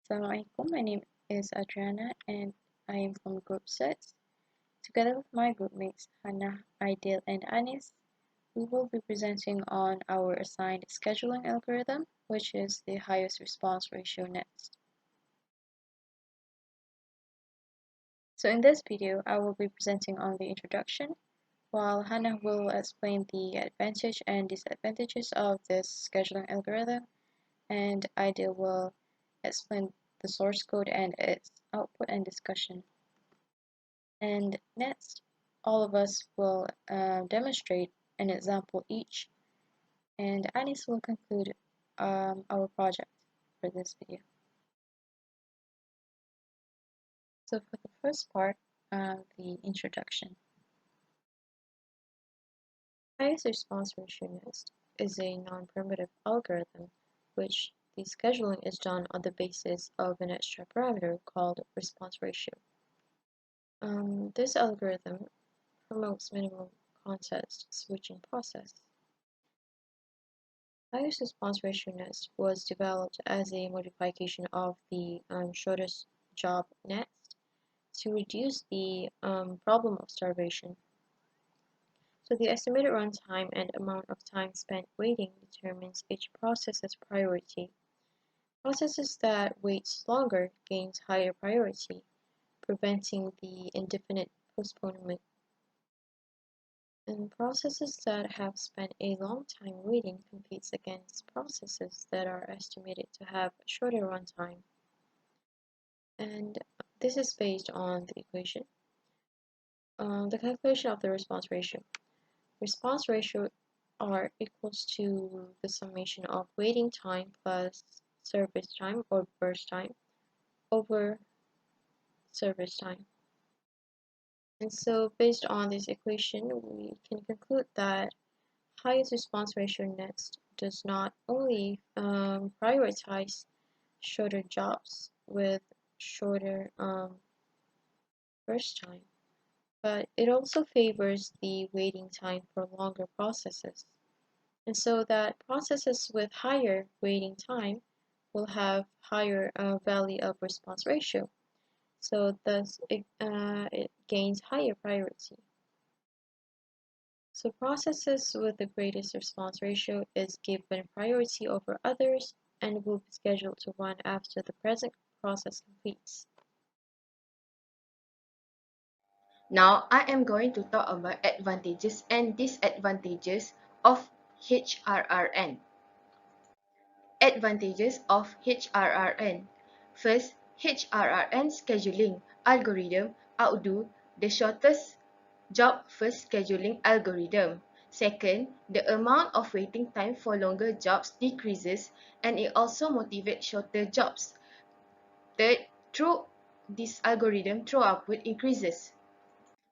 Assalamualaikum, my name is Adriana and I am from Group 6. Together with my group mates Hannah, Aidel and Anis, we will be presenting on our assigned scheduling algorithm, which is the highest response ratio next. So in this video, I will be presenting on the introduction, while Hannah will explain the advantage and disadvantages of this scheduling algorithm, and Aidel will explain the source code and its output and discussion. And next, all of us will demonstrate an example each, and Anis will conclude our project for this video. So for the first part, the introduction. Highest response ratio nest is a non-primitive algorithm which the scheduling is done on the basis of an extra parameter called response ratio. This algorithm promotes minimum context switching process. Highest response ratio nest was developed as a modification of the shortest job nest to reduce the problem of starvation. So the estimated runtime and amount of time spent waiting determines each process's priority. Processes that wait longer gains higher priority, preventing the indefinite postponement. And processes that have spent a long time waiting competes against processes that are estimated to have a shorter runtime. And this is based on the equation. The calculation of the response ratio. Response ratio R equals to the summation of waiting time plus service time or burst time over service time. And so based on this equation, we can conclude that highest response ratio next does not only prioritize shorter jobs with shorter burst time, but it also favors the waiting time for longer processes. And so that processes with higher waiting time will have higher value of response ratio. So thus it gains higher priority. So processes with the greatest response ratio is given priority over others and will be scheduled to run after the present process completes. Now I am going to talk about advantages and disadvantages of HRRN. Advantages of HRRN. First, HRRN scheduling algorithm outdo the shortest job first scheduling algorithm. Second, the amount of waiting time for longer jobs decreases and it also motivates shorter jobs. Third, through this algorithm, throughput increases.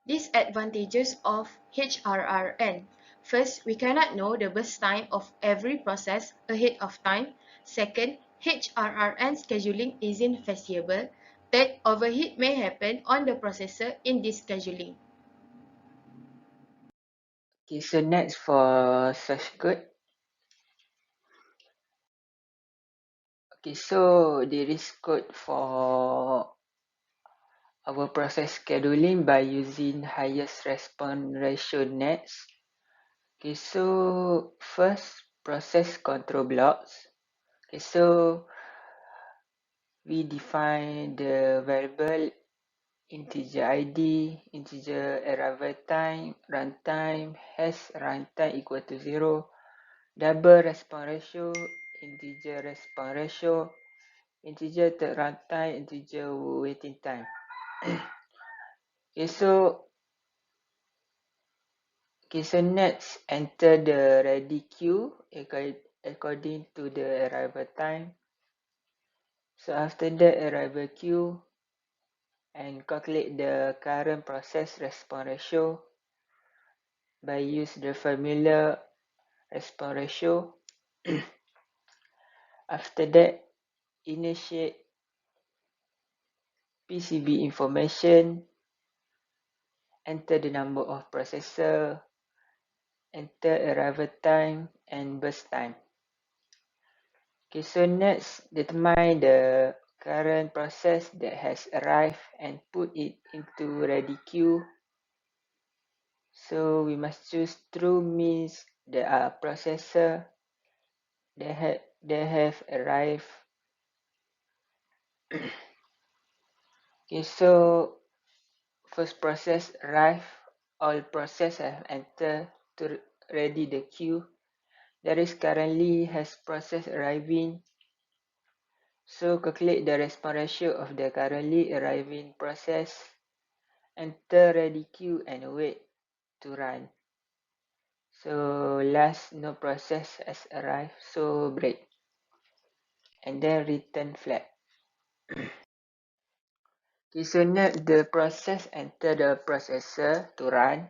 Disadvantages of HRRN. First, we cannot know the burst time of every process ahead of time. Second, HRRN scheduling isn't feasible. Third, overheat may happen on the processor in this scheduling. Okay, so next for source code. Okay, so there is code for our process scheduling by using highest response ratio nets. Okay, so first process control blocks. Okay, so we define the variable integer ID, integer arrival time, runtime, hash runtime equal to 0, double response ratio, integer response ratio, integer third runtime, integer waiting time. Okay, so next enter the ready queue according to the arrival time. So after that arrival queue and calculate the current process response ratio by use the formula response ratio. After that initiate PCB information, enter the number of processor, enter arrival time and burst time. Okay, so next determine the current process that has arrived and put it into ready queue. So we must choose true means there are processor that have arrived. Okay, so first process arrive, all process have entered to ready the queue. There is currently has process arriving. So calculate the response ratio of the currently arriving process, enter ready queue and wait to run. So last no process has arrived, so break. And then return flag. Okay, so now the process enter the processor to run.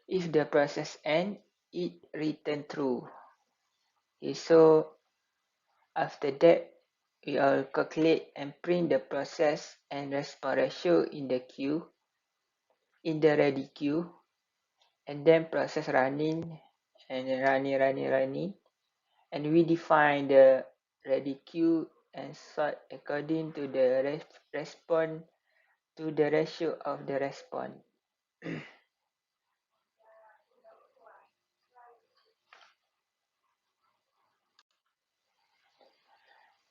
If the process end, it return true. Okay, so after that, we will calculate and print the process and response ratio in the queue, in the ready queue, and then process running and running, and we define the ready queue and sort according to the response to the ratio of the response.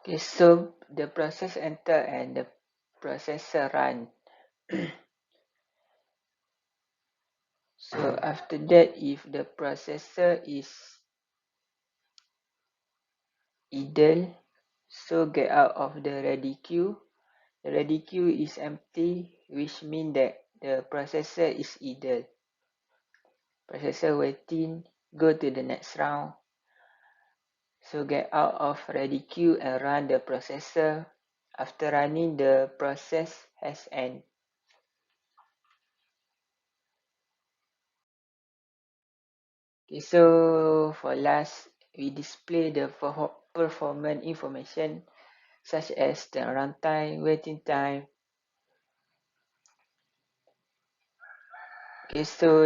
Okay, so the process enter and the processor run. So after that, if the processor is idle, so get out of the ready queue. The ready queue is empty, which means that the processor is idle. Processor waiting, go to the next round. So get out of ready queue and run the processor. After running, the process has end. Okay, so for last, we display the performance information such as turnaround time, waiting time. Okay, so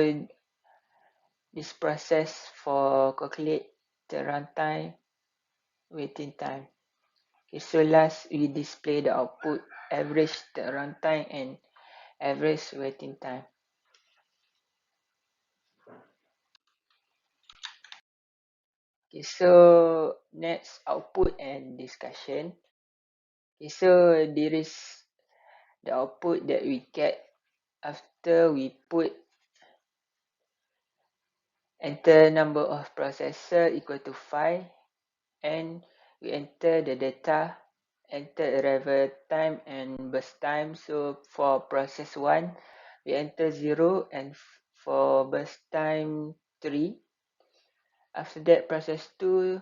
this process for calculate turnaround time, waiting time. Okay, so last we display the output, average turnaround time and average waiting time. Okay, so next output and discussion. Okay, so there is the output that we get after we put enter number of processor equal to 5 and we enter the data, enter arrival time and burst time. So for process 1, we enter 0 and for burst time 3. After that, process 2,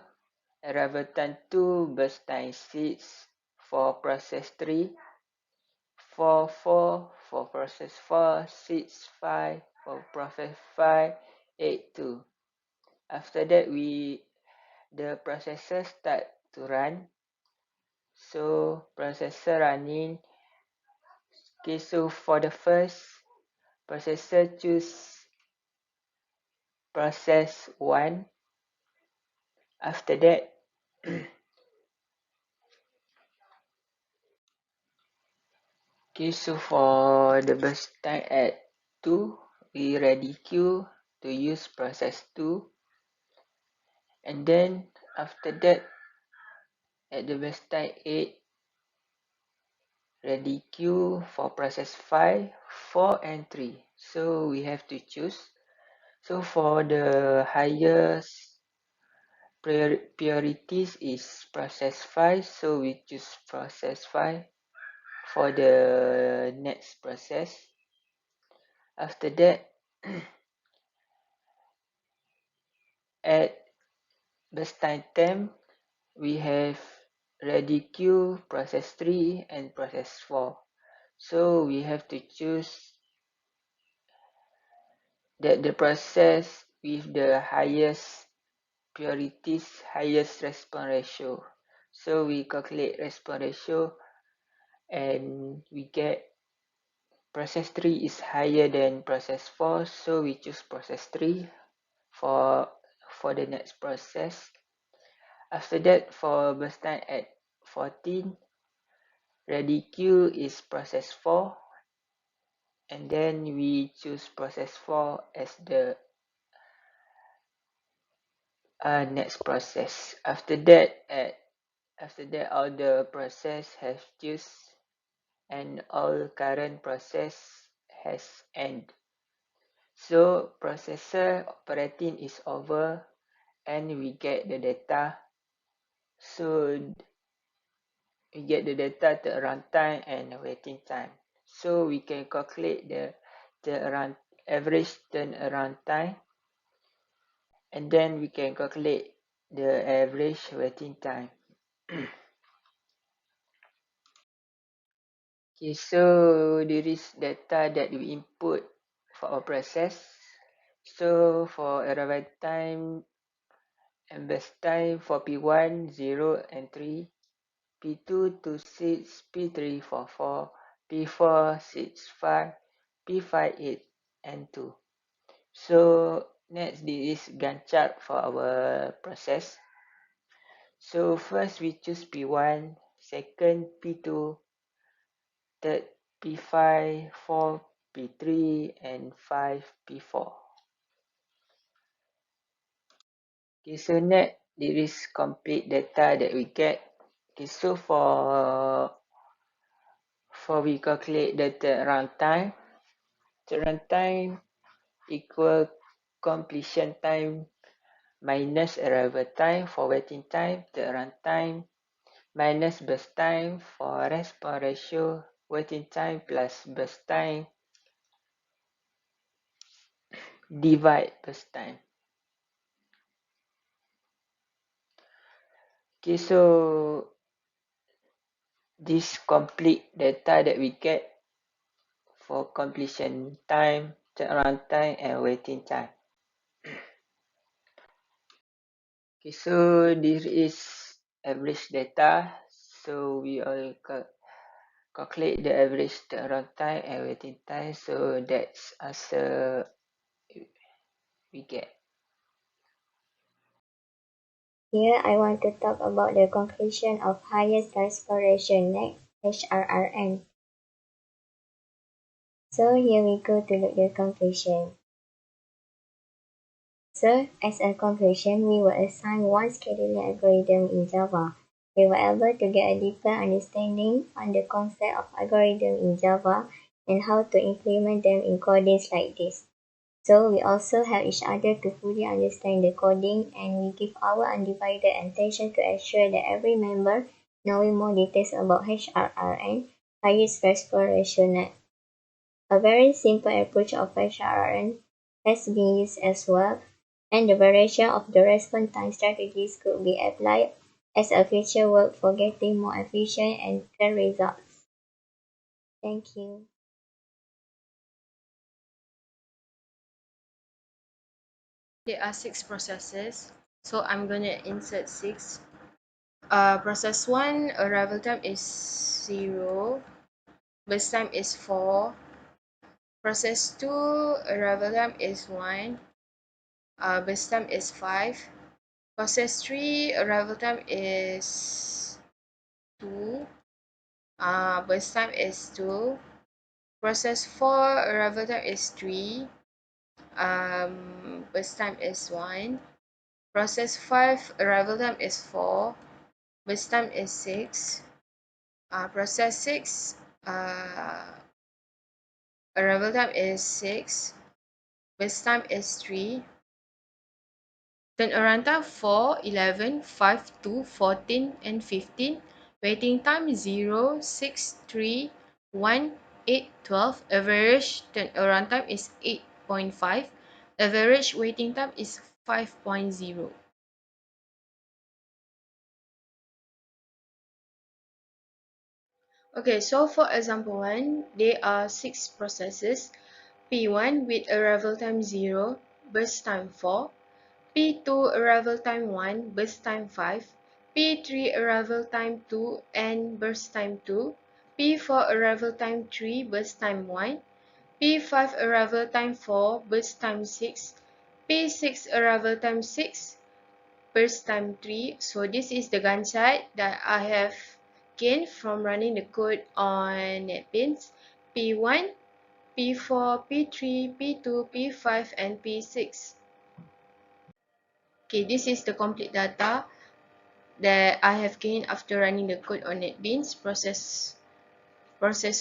arrival time 2, burst time 6. For process 3, 4, 4, for process 4, 6, 5, for process 5, 8, 2. After that, the processor start to run. So processor running. Okay, so for the first processor, choose process 1. After that, okay, so for the burst time at 2, we ready queue to use process 2. And then after that, at the burst time 8, ready queue for process 5, 4 and 3. So we have to choose. So for the highest priorities is process 5, so we choose process 5 for the next process. After that, at burst time 10, we have ready queue, process 3 and process 4. So we have to choose that the process with the highest priorities, highest response ratio. So we calculate response ratio and we get process 3 is higher than process 4, so we choose process 3 for the next process. After that, for burst time at 14, Ready queue is process 4, and then we choose process 4 as the next process. After that, all the process have choose and all current process has end. So processor operating is over and we get the data. So we get the data turnaround time and waiting time. So we can calculate the average turnaround time, and then we can calculate the average waiting time. Okay, so there is data that we input for our process. So for arrival time and best time for P1, 0 and 3, P2 to 6, P3 for 4, P4 6, 5, P5 8 and 2. So next this is Gantt chart for our process. So first we choose P1, second P2, third P5, 4 P3 and 5 P4. Okay, so next there is complete data that we get. Okay, so for we calculate the turnaround time. Turnaround time equal completion time minus arrival time for waiting time, turnaround time minus burst time for response ratio, waiting time plus burst time divide burst time. Okay, so this complete data that we get for completion time, turnaround time and waiting time. Okay, so this is average data. So we all calculate the average turnaround time and waiting time. So that's answer we get. Here I want to talk about the conclusion of highest respiration next, HRRN. So here we go to look the conclusion. So as a conclusion, we will assign one scheduling algorithm in Java. We were able to get a deeper understanding on the concept of algorithm in Java and how to implement them in codings like this. So we also help each other to fully understand the coding, and we give our undivided attention to ensure that every member knowing more details about HRRN, highest respiration net. A very simple approach of HRRN has been used as well, and the variation of the response time strategies could be applied as a future work for getting more efficient and clear results. Thank you. There are 6 processes, so I'm gonna insert 6. Process 1, arrival time is 0, burst time is 4. Process 2, arrival time is 1, burst time is 5. Process 3, arrival time is 2, burst time is 2. Process 4, arrival time is 3, burst time is 1. Process 5, arrival time is 4, burst time is 6. Process 6, arrival time is 6, burst time is 3. Turnaround time 4, 11, 5, 2, 14 and 15. Waiting time 0, 6, 3, 1, 8, 12. Average turnaround time is 8.5. Average waiting time is 5.0. Okay, so for example 1, there are 6 processes. P1 with arrival time 0, burst time 4. P2 arrival time 1, burst time 5. P3 arrival time 2 and burst time 2. P4 arrival time 3, burst time 1. P5 arrival time 4, burst time 6. P6 arrival time 6, burst time 3. So this is the Gantt chart that I have gain from running the code on NetBeans P1, P4, P3, P2, P5, and P6. Okay, this is the complete data that I have gained after running the code on NetBeans. Process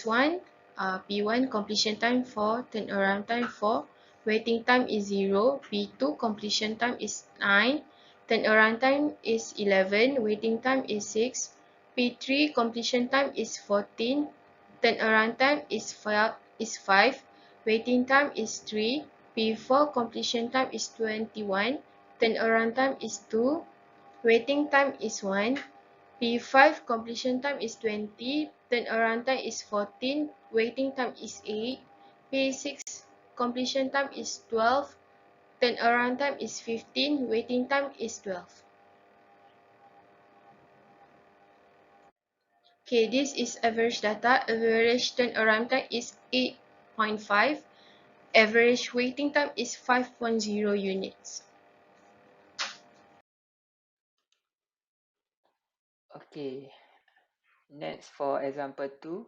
1, P1 completion time 4, turnaround time 4, waiting time is 0, P2 completion time is 9, turnaround time is 11, waiting time is 6, P3 completion time is 14, turnaround time is 5, waiting time is 3, P4 completion time is 21, turnaround time is 2, waiting time is 1, P5 completion time is 20, turnaround time is 14, waiting time is 8, P6 completion time is 12, turnaround time is 15, waiting time is 12. Okay, this is average data. Average turnaround time is 8.5. Average waiting time is 5.0 units. Okay, next for example 2.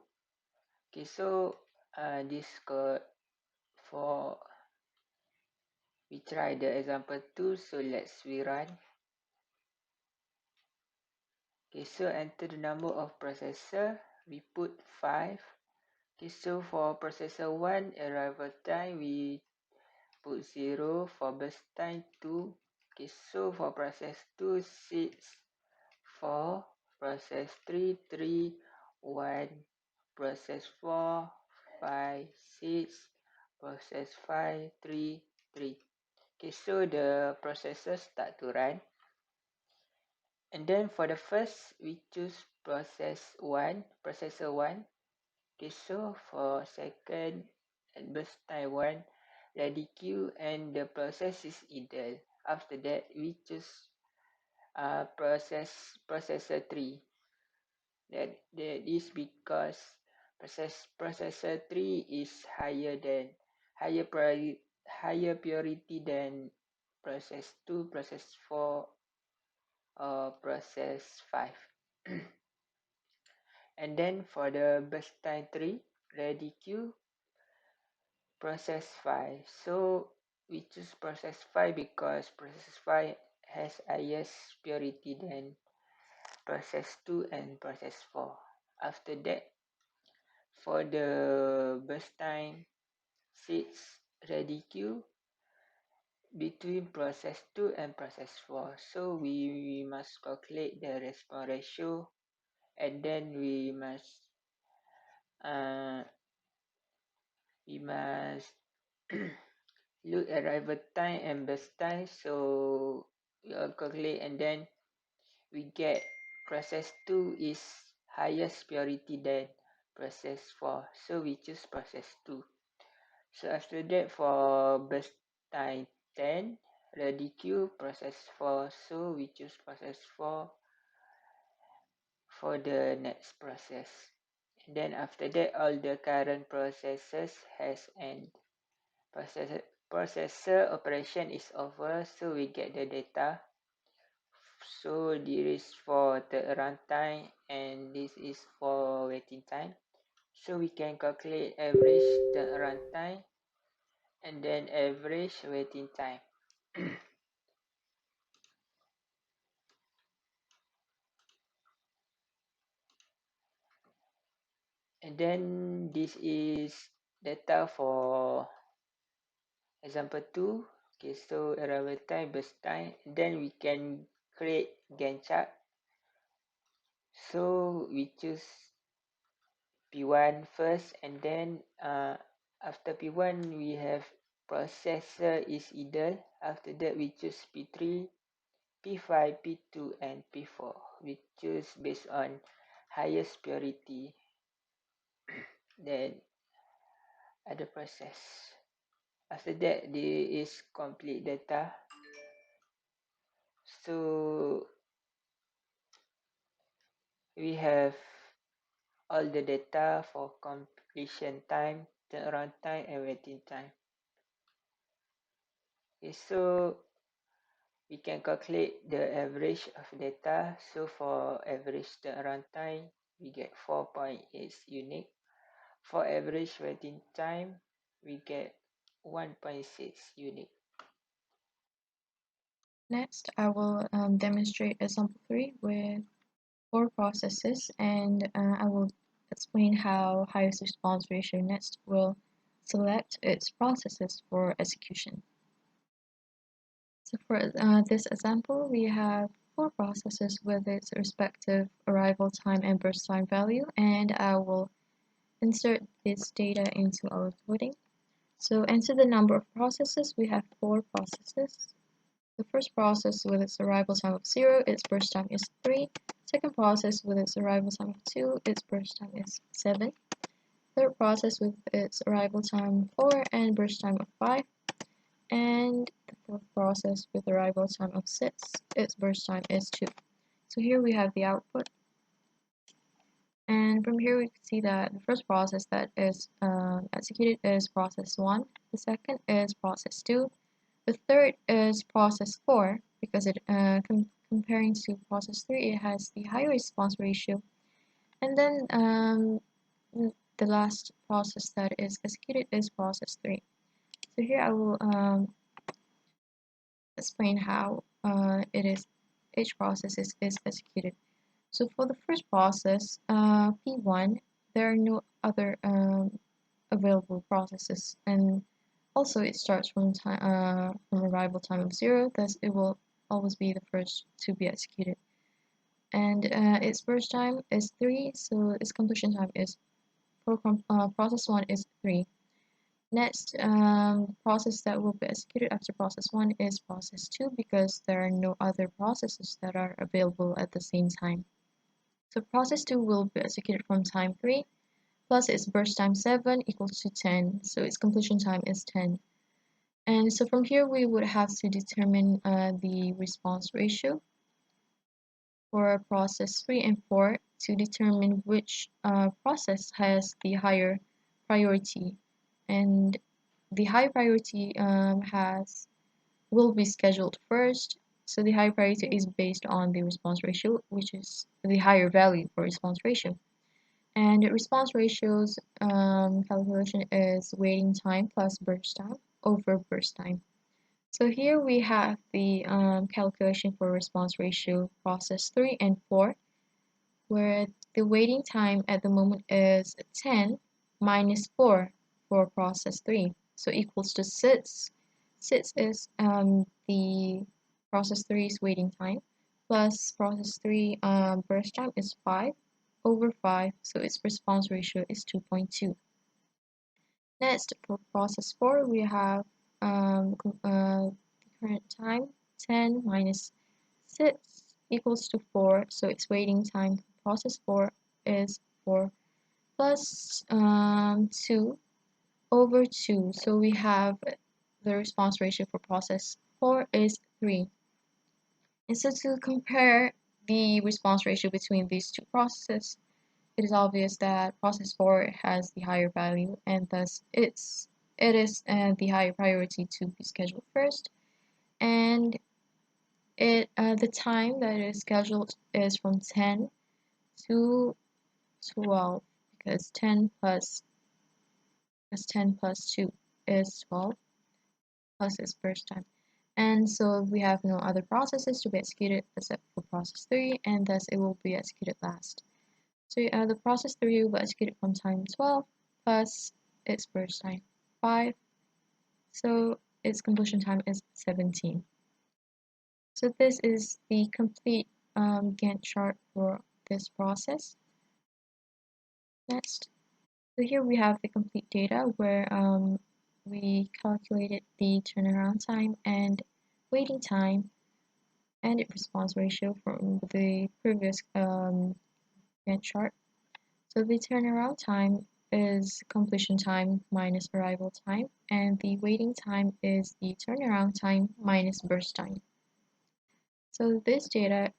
Okay, so this code for we try the example 2, so let's rerun. Okay, so enter the number of processor, we put 5. Okay, so for processor 1 arrival time we put 0, for burst time 2. Okay, so for process 2 6, 4, process 3 3, 1, process 4 5 6, process 5 3 3. Okay, so the processor start to run. And then for the first, we choose processor 1. Okay, so for second and burst time 1, ready queue, and the process is idle. After that, we choose processor 3. That is because processor 3 is higher priority than process 2, process 4, or process 5. And then for the burst time 3, ready queue, process 5. So we choose process 5 because process 5 has highest priority than process 2 and process 4. After that, for the burst time 6, ready queue, between process 2 and process 4. So we must calculate the response ratio, and then we must look at arrival time and burst time. So we all calculate, and then we get process 2 is highest priority than process 4. So we choose process 2. So after that, for burst time 10, ready queue, process 4. So we choose process 4 for the next process. And then after that, all the current processes has end. Processor operation is over, so we get the data. So this is for the runtime and this is for waiting time. So we can calculate average turnaround time and then average waiting time. And then this is data for example 2. Okay, so arrival time, burst time. Then we can create Gantt chart. So we choose P1 first, and then after P1 we have processor is idle. After that we choose P3, P5, P2, and P4. We choose based on highest priority than other process. After that, there is complete data. So we have all the data for completion time, turnaround time, and waiting time. Okay, so we can calculate the average of data. So for average turnaround time, we get 4.8 unique. For average waiting time, we get 1.6 unique. Next, I will demonstrate example 3 with 4 processes, and I will explain how highest response ratio next will select its processes for execution. So for this example, we have 4 processes with its respective arrival time and burst time value, and I will insert this data into our coding. So enter the number of processes. We have 4 processes. The first process with its arrival time of 0, its burst time is 3. Second process with its arrival time of 2, its burst time is 7. Third process with its arrival time 4 and burst time of 5. And the fourth process with arrival time of 6, its burst time is 2. So here we have the output. And from here we can see that the first process that is executed is process 1. The second is process 2. The third is process 4 because it comparing to process 3, it has the higher response ratio. And then the last process that is executed is process 3. So here I will explain how each process is executed. So for the first process, P1, there are no other available processes, and also it starts from arrival time of 0, thus it will always be the first to be executed. And its burst time is 3, so its completion time is for process 1 is 3. Next, process that will be executed after process 1 is process 2 because there are no other processes that are available at the same time. So process 2 will be executed from time 3 plus its burst time 7 equals to 10, so its completion time is 10. And so from here we would have to determine the response ratio for process 3 and 4 to determine which process has the higher priority. And the high priority will be scheduled first. So the high priority is based on the response ratio, which is the higher value for response ratio. And response ratios calculation is waiting time plus burst time over burst time. So here we have the calculation for response ratio process 3 and 4, where the waiting time at the moment is 10 minus 4 for process 3, so equals to 6. 6 is the process 3's waiting time, plus process 3 burst time is 5 over 5, so its response ratio is 2.2. Next, for process 4, we have the current time, 10 minus 6 equals to 4, so its waiting time for process 4 is 4 plus 2 over 2, so we have the response ratio for process 4 is 3. And so to compare the response ratio between these two processes, it is obvious that process 4 has the higher value, and thus it is the higher priority to be scheduled first. And the time that is scheduled is from 10 to 12 because 10 plus 2 is 12 plus its burst time. And so we have no other processes to be executed except for process 3, and thus it will be executed last. So the process 3 will be executed from time 12 plus its burst time 5, so its completion time is 17. So this is the complete Gantt chart for this process. Next, so here we have the complete data where we calculated the turnaround time and waiting time and its response ratio from the previous Gantt chart. So the turnaround time is completion time minus arrival time, and the waiting time is the turnaround time minus burst time. So this data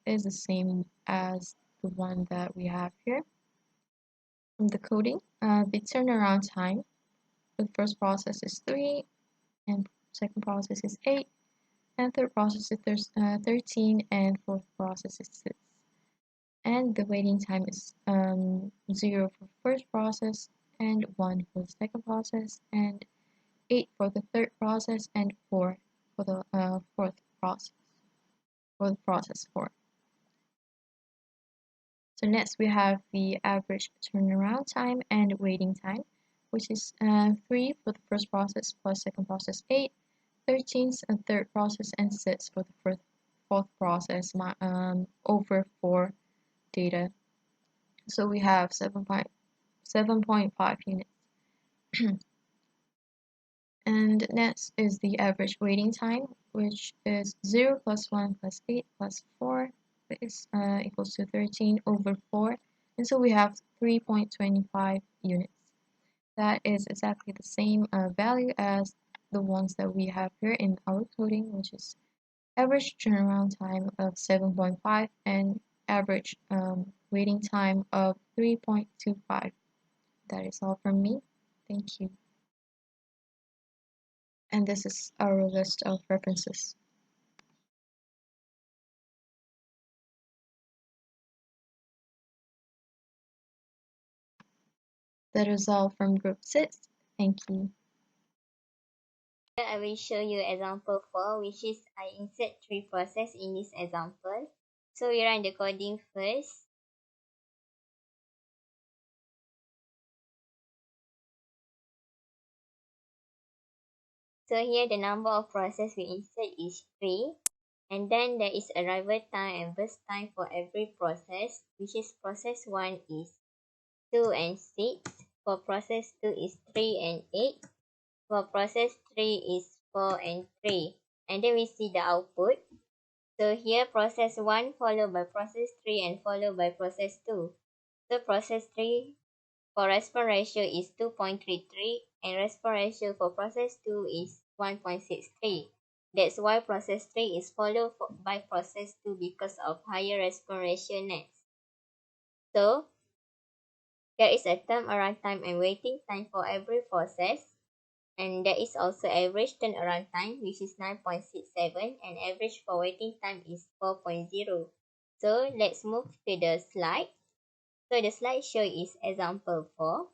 is the same as the one that we have here. From the coding, the turnaround time for the first process is 3, and second process is 8, and third process is 13, and fourth process is 6. And the waiting time is 0 for first process and 1 for the second process and 8 for the third process and 4 for the fourth process, for the process 4. So next we have the average turnaround time and waiting time, which is 3 for the first process plus second process 8, 13 third process, and 6 for the fourth process over 4 data. So we have 7.5 units. And next is the average waiting time, which is 0 plus 1 plus 8 plus 4 is equals to 13 over 4. And so we have 3.25 units. That is exactly the same value as the ones that we have here in our coding, which is average turnaround time of 7.5 and average waiting time of 3.25. That is all from me. Thank you. And this is our list of references. That is all from group 6. Thank you. I will show you example 4, which is I insert 3 process in this example. So we run the coding first. So here the number of process we insert is 3. And then there is arrival time and burst time for every process, which is process 1 is 2 and 6. For process 2 is 3 and 8. For process 3 is 4 and 3. And then we see the output. So here process 1 followed by process 3 and followed by process 2. So process 3 for response ratio is 2.33 and response ratio for process 2 is 1.63. That's why process 3 is followed by process 2 because of higher response ratio next. So there is a turnaround time and waiting time for every process. And there is also average turnaround time, which is 9.67, and average for waiting time is 4.0. So let's move to the slide. So the slideshow is example 4.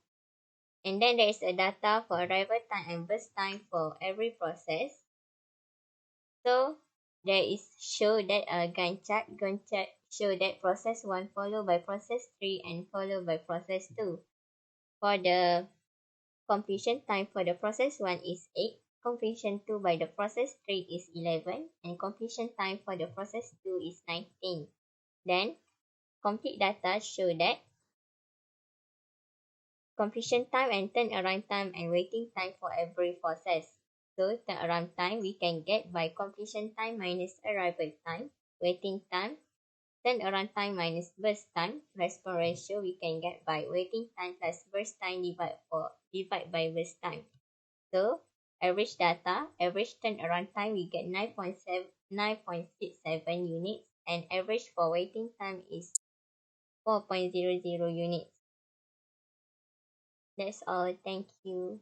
And then there is a data for arrival time and burst time for every process. So there is show that a Gantt chart show that process 1 followed by process 3 and followed by process 2. For the completion time for the process 1 is 8, completion 2 by the process 3 is 11, and completion time for the process 2 is 19. Then, complete data show that completion time and turnaround time and waiting time for every process. So, turnaround time we can get by completion time minus arrival time, waiting time, turnaround time minus burst time, response ratio we can get by waiting time plus burst time divide by burst time. So, average data, average turnaround time, we get 9.67 units, and average for waiting time is 4.00 units. That's all. Thank you.